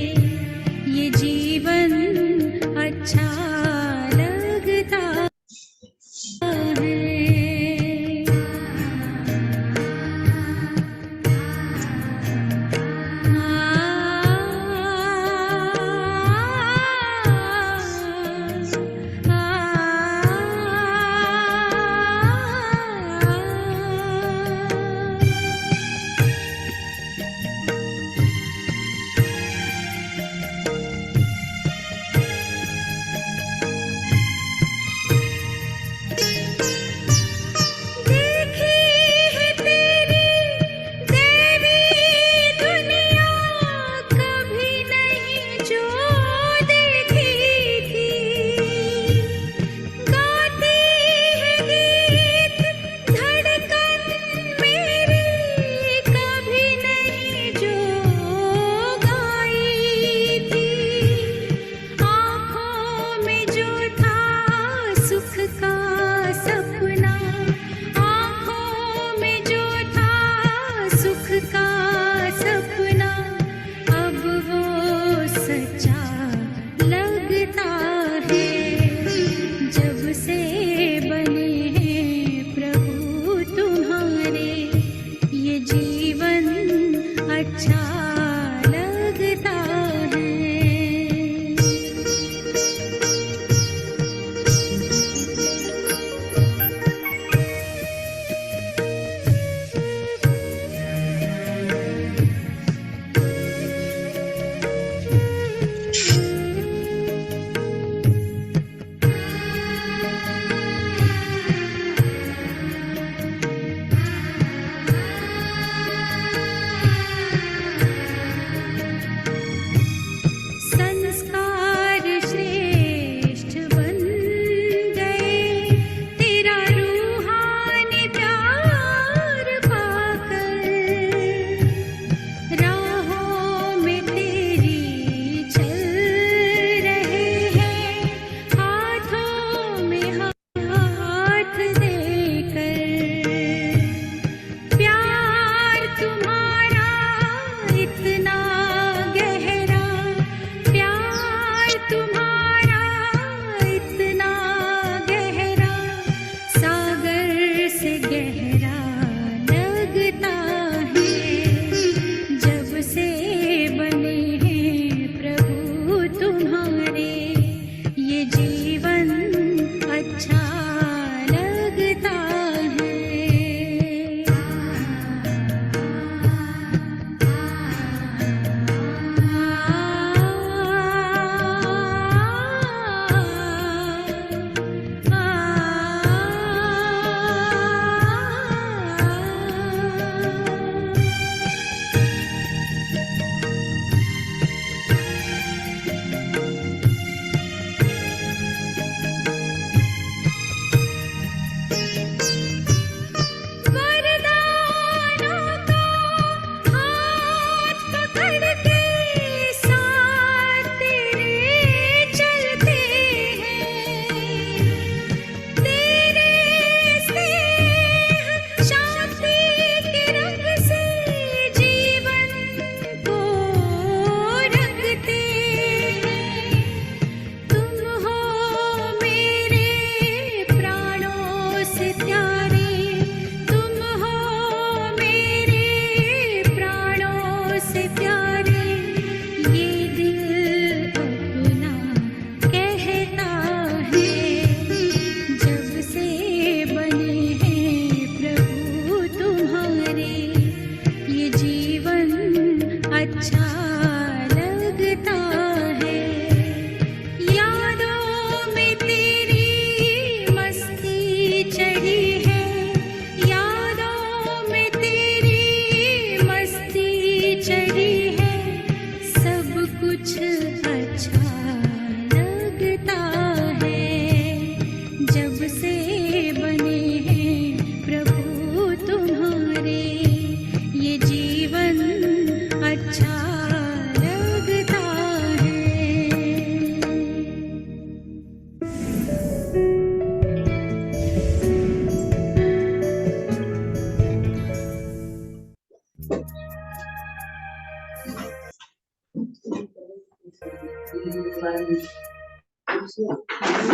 Speaker 4: Ini